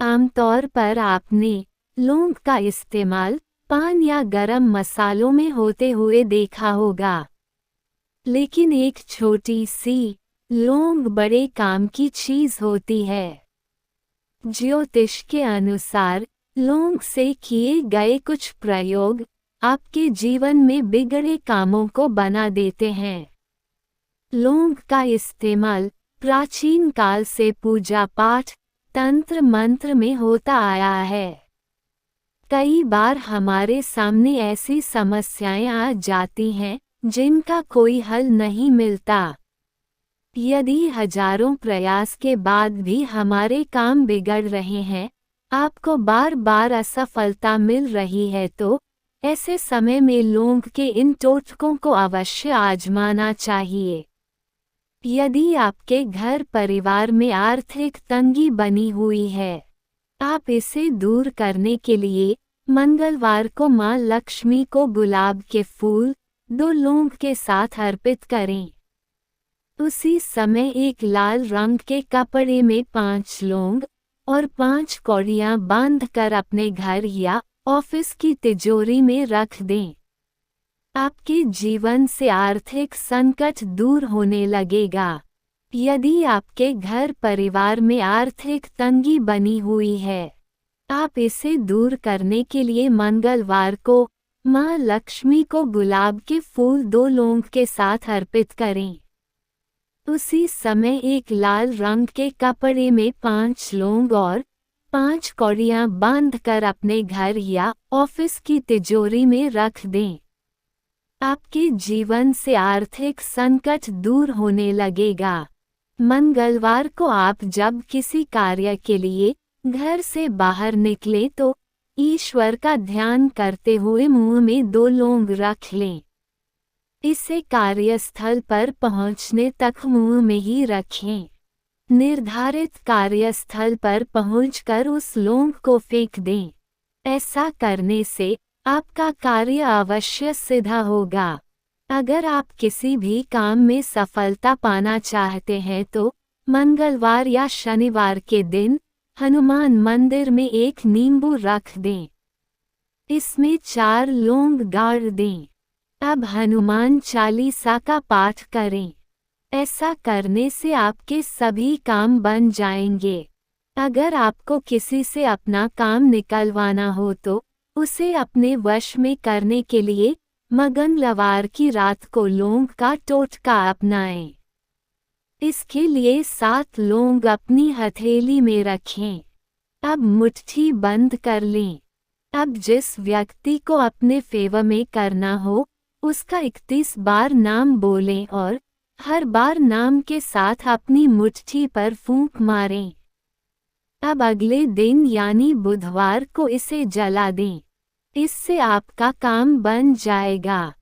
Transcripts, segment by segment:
आमतौर पर आपने लौंग का इस्तेमाल पान या गरम मसालों में होते हुए देखा होगा, लेकिन एक छोटी सी लौंग बड़े काम की चीज होती है। ज्योतिष के अनुसार लौंग से किए गए कुछ प्रयोग आपके जीवन में बिगड़े कामों को बना देते हैं। लौंग का इस्तेमाल प्राचीन काल से पूजा पाठ, तंत्र मंत्र में होता आया है। कई बार हमारे सामने ऐसी समस्याएं आ जाती हैं जिनका कोई हल नहीं मिलता। यदि हजारों प्रयास के बाद भी हमारे काम बिगड़ रहे हैं, आपको बार बार असफलता मिल रही है, तो ऐसे समय में लौंग के इन टोटकों को अवश्य आजमाना चाहिए। यदि आपके घर परिवार में आर्थिक तंगी बनी हुई है, आप इसे दूर करने के लिए मंगलवार को मां लक्ष्मी को गुलाब के फूल 2 लौंग के साथ अर्पित करें। उसी समय एक लाल रंग के कपड़े में 5 लौंग और 5 कौड़ियां बांधकर अपने घर या ऑफिस की तिजोरी में रख दें। आपके जीवन से आर्थिक संकट दूर होने लगेगा। यदि आपके घर परिवार में आर्थिक तंगी बनी हुई है, आप इसे दूर करने के लिए मंगलवार को मां लक्ष्मी को गुलाब के फूल 2 लौंग के साथ अर्पित करें। उसी समय एक लाल रंग के कपड़े में 5 लौंग और 5 कौड़ियां बांधकर अपने घर या ऑफिस की तिजोरी में रख दें। आपके जीवन से आर्थिक संकट दूर होने लगेगा। मंगलवार को आप जब किसी कार्य के लिए घर से बाहर निकले तो ईश्वर का ध्यान करते हुए मुंह में 2 लौंग रख लें। इसे कार्यस्थल पर पहुंचने तक मुंह में ही रखें। निर्धारित कार्यस्थल पर पहुंचकर उस लौंग को फेंक दें। ऐसा करने से आपका कार्य अवश्य सिद्ध होगा। अगर आप किसी भी काम में सफलता पाना चाहते हैं तो मंगलवार या शनिवार के दिन हनुमान मंदिर में एक नींबू रख दें। इसमें 4 लौंग गाड़ दें। अब हनुमान चालीसा का पाठ करें। ऐसा करने से आपके सभी काम बन जाएंगे। अगर आपको किसी से अपना काम निकलवाना हो तो उसे अपने वश में करने के लिए मंगलवार की रात को लौंग का टोटका अपनाएं। इसके लिए 7 लौंग अपनी हथेली में रखें। अब मुट्ठी बंद कर लें। अब जिस व्यक्ति को अपने फेवर में करना हो उसका 31 बार नाम बोलें और हर बार नाम के साथ अपनी मुट्ठी पर फूंक मारें। अब अगले दिन यानी बुधवार को इसे जला दें। इससे आपका काम बन जाएगा।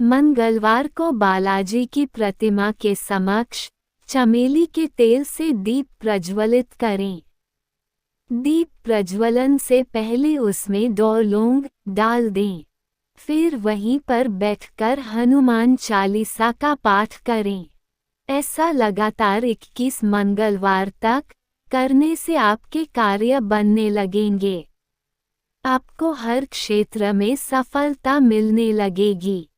मंगलवार को बालाजी की प्रतिमा के समक्ष चमेली के तेल से दीप प्रज्वलित करें। दीप प्रज्वलन से पहले उसमें 2 लौंग डाल दें। फिर वहीं पर बैठकर हनुमान चालीसा का पाठ करें। ऐसा लगातार 21 मंगलवार तक करने से आपके कार्य बनने लगेंगे। आपको हर क्षेत्र में सफलता मिलने लगेगी।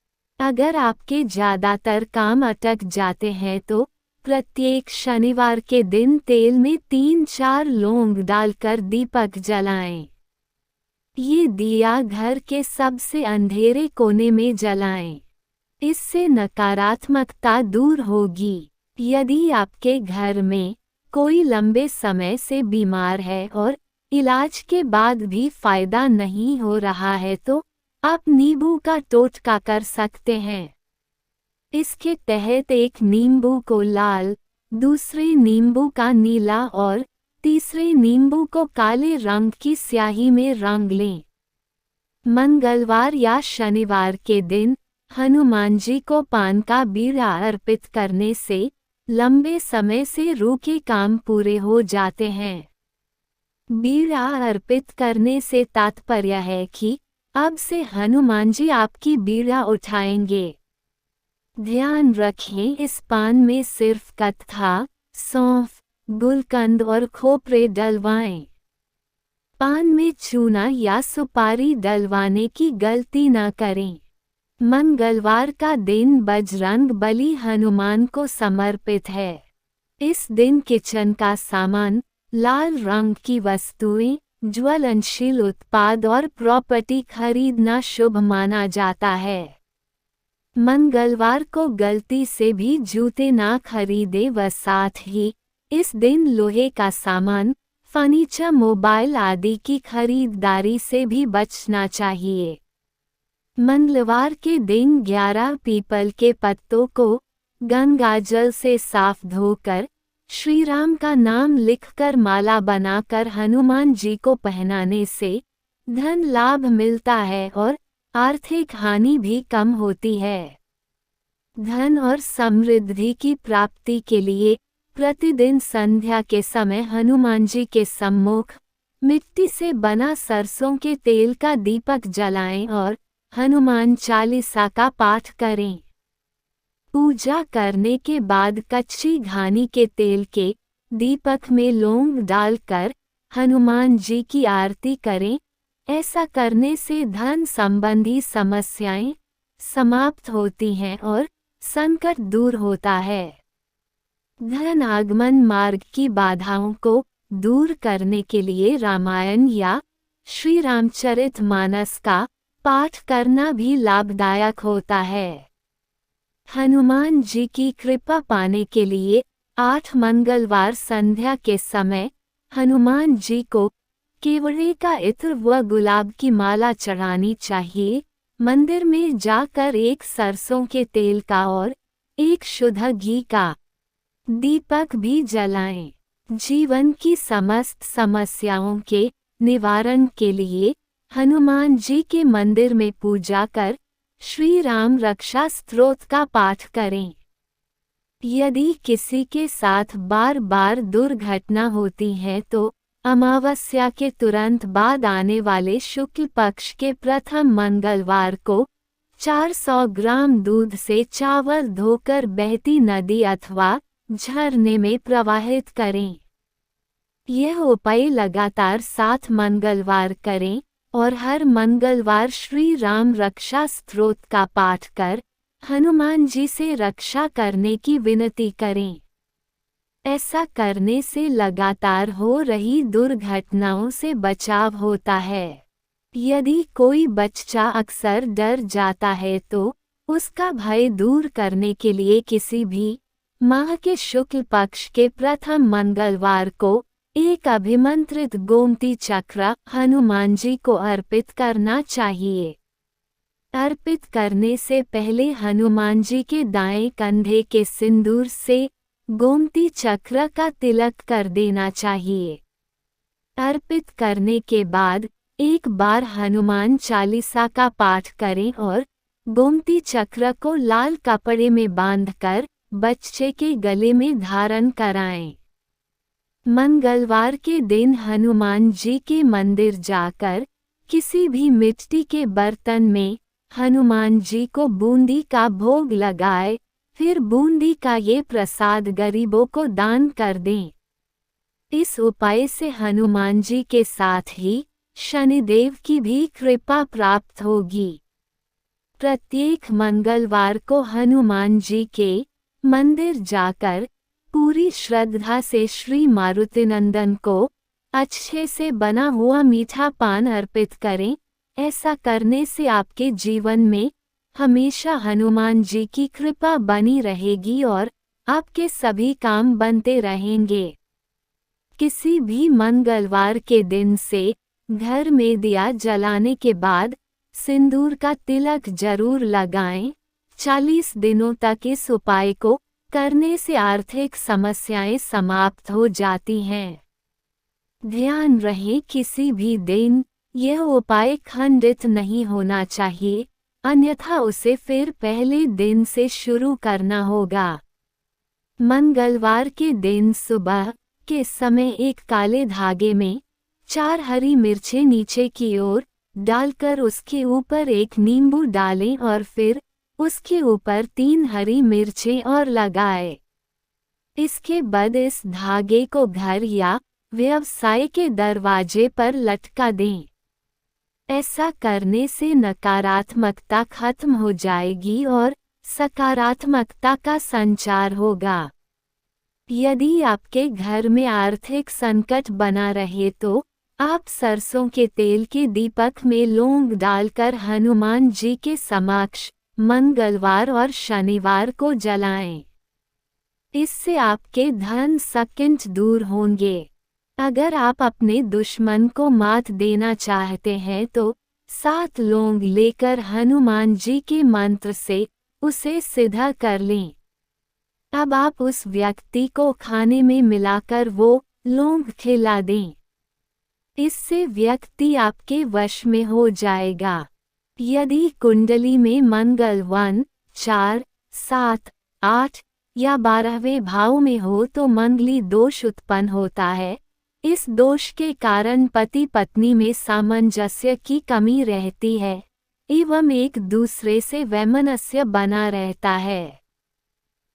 अगर आपके ज़्यादातर काम अटक जाते हैं तो प्रत्येक शनिवार के दिन तेल में 3-4 लौंग डालकर दीपक जलाएं। ये दिया घर के सबसे अंधेरे कोने में जलाएं। इससे नकारात्मकता दूर होगी। यदि आपके घर में कोई लंबे समय से बीमार है और इलाज के बाद भी फायदा नहीं हो रहा है तो आप नींबू का टोटका कर सकते हैं। इसके तहत एक नींबू को लाल, दूसरे नींबू का नीला और तीसरे नींबू को काले रंग की स्याही में रंग लें। मंगलवार या शनिवार के दिन हनुमान जी को पान का बीड़ा अर्पित करने से लंबे समय से रुके काम पूरे हो जाते हैं। बीड़ा अर्पित करने से तात्पर्य है कि अब से हनुमान जी आपकी बीड़ा उठाएंगे। ध्यान रखें, इस पान में सिर्फ कत्था, सौंफ, गुलकंद और खोपरे डलवाएं। पान में चूना या सुपारी डलवाने की गलती न करें। मंगलवार का दिन बजरंग बली हनुमान को समर्पित है। इस दिन किचन का सामान, लाल रंग की वस्तुएं, ज्वलनशील उत्पाद और प्रॉपर्टी खरीदना शुभ माना जाता है। मंगलवार को गलती से भी जूते ना खरीदे व साथ ही इस दिन लोहे का सामान, फर्नीचर, मोबाइल आदि की खरीदारी से भी बचना चाहिए। मंगलवार के दिन 11 पीपल के पत्तों को गंगाजल से साफ धोकर श्री राम का नाम लिखकर माला बनाकर हनुमान जी को पहनाने से धन लाभ मिलता है और आर्थिक हानि भी कम होती है। धन और समृद्धि की प्राप्ति के लिए प्रतिदिन संध्या के समय हनुमान जी के सम्मुख मिट्टी से बना सरसों के तेल का दीपक जलाएं और हनुमान चालीसा का पाठ करें। पूजा करने के बाद कच्ची घानी के तेल के दीपक में लौंग डालकर हनुमान जी की आरती करें। ऐसा करने से धन संबंधी समस्याएं समाप्त होती हैं और संकट दूर होता है। धन आगमन मार्ग की बाधाओं को दूर करने के लिए रामायण या श्री रामचरितमानस का पाठ करना भी लाभदायक होता है। हनुमान जी की कृपा पाने के लिए 8 मंगलवार संध्या के समय हनुमान जी को केवड़े का इत्र व गुलाब की माला चढ़ानी चाहिए। मंदिर में जाकर एक सरसों के तेल का और एक शुद्ध घी का दीपक भी जलाएं। जीवन की समस्त समस्याओं के निवारण के लिए हनुमान जी के मंदिर में पूजा कर श्री राम रक्षा स्तोत्र का पाठ करें। यदि किसी के साथ बार बार दुर्घटना होती है तो अमावस्या के तुरंत बाद आने वाले शुक्ल पक्ष के प्रथम मंगलवार को 400 ग्राम दूध से चावल धोकर बहती नदी अथवा झरने में प्रवाहित करें। यह उपाय लगातार 7 मंगलवार करें और हर मंगलवार श्री राम रक्षा स्तोत्र का पाठ कर हनुमान जी से रक्षा करने की विनती करें। ऐसा करने से लगातार हो रही दुर्घटनाओं से बचाव होता है। यदि कोई बच्चा अक्सर डर जाता है तो उसका भय दूर करने के लिए किसी भी माह के शुक्ल पक्ष के प्रथम मंगलवार को एक अभिमंत्रित गोमती चक्र हनुमान जी को अर्पित करना चाहिए। अर्पित करने से पहले हनुमान जी के दाएं कंधे के सिंदूर से गोमती चक्र का तिलक कर देना चाहिए। अर्पित करने के बाद एक बार हनुमान चालीसा का पाठ करें और गोमती चक्र को लाल कपड़े में बांधकर बच्चे के गले में धारण कराएं। मंगलवार के दिन हनुमान जी के मंदिर जाकर किसी भी मिट्टी के बर्तन में हनुमान जी को बूंदी का भोग लगाए, फिर बूंदी का ये प्रसाद गरीबों को दान कर दें। इस उपाय से हनुमान जी के साथ ही शनिदेव की भी कृपा प्राप्त होगी। प्रत्येक मंगलवार को हनुमान जी के मंदिर जाकर पूरी श्रद्धा से श्री मारुतिनंदन को अच्छे से बना हुआ मीठा पान अर्पित करें। ऐसा करने से आपके जीवन में हमेशा हनुमान जी की कृपा बनी रहेगी और आपके सभी काम बनते रहेंगे। किसी भी मंगलवार के दिन से घर में दिया जलाने के बाद सिंदूर का तिलक जरूर लगाएं। 40 दिनों तक इस उपाय को करने से आर्थिक समस्याएं समाप्त हो जाती हैं। ध्यान रहे किसी भी दिन यह उपाय खंडित नहीं होना चाहिए, अन्यथा उसे फिर पहले दिन से शुरू करना होगा। मंगलवार के दिन सुबह के समय एक काले धागे में 4 हरी मिर्चें नीचे की ओर डालकर उसके ऊपर एक नींबू डालें और फिर उसके ऊपर 3 हरी मिर्चें और लगाएं। इसके बाद इस धागे को घर या व्यवसाय के दरवाजे पर लटका दें। ऐसा करने से नकारात्मकता खत्म हो जाएगी और सकारात्मकता का संचार होगा। यदि आपके घर में आर्थिक संकट बना रहे तो आप सरसों के तेल के दीपक में लौंग डालकर हनुमान जी के समक्ष मंगलवार और शनिवार को जलाएं। इससे आपके धन संकट दूर होंगे। अगर आप अपने दुश्मन को मात देना चाहते हैं तो 7 लौंग लेकर हनुमान जी के मंत्र से उसे सीधा कर लें। अब आप उस व्यक्ति को खाने में मिलाकर वो लौंग खिला दें। इससे व्यक्ति आपके वश में हो जाएगा। यदि कुंडली में मंगल 1, 4, 7, 8 या 12वें भाव में हो तो मंगली दोष उत्पन्न होता है। इस दोष के कारण पति पत्नी में सामंजस्य की कमी रहती है एवं एक दूसरे से वैमनस्य बना रहता है।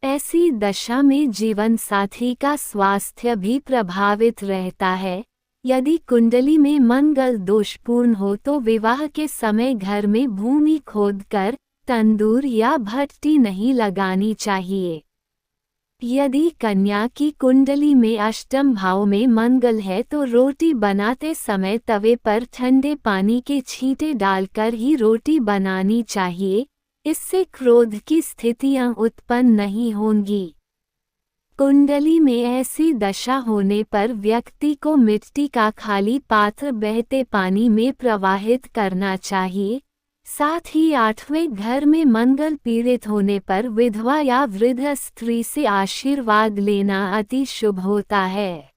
ऐसी दशा में जीवन साथी का स्वास्थ्य भी प्रभावित रहता है। यदि कुंडली में मंगल दोषपूर्ण हो तो विवाह के समय घर में भूमि खोदकर तंदूर या भट्टी नहीं लगानी चाहिए। यदि कन्या की कुंडली में अष्टम भाव में मंगल है तो रोटी बनाते समय तवे पर ठंडे पानी के छींटे डालकर ही रोटी बनानी चाहिए। इससे क्रोध की स्थितियां उत्पन्न नहीं होंगी। कुंडली में ऐसी दशा होने पर व्यक्ति को मिट्टी का खाली पात्र बहते पानी में प्रवाहित करना चाहिए। साथ ही 8वें घर में मंगल पीड़ित होने पर विधवा या वृद्ध स्त्री से आशीर्वाद लेना अति शुभ होता है।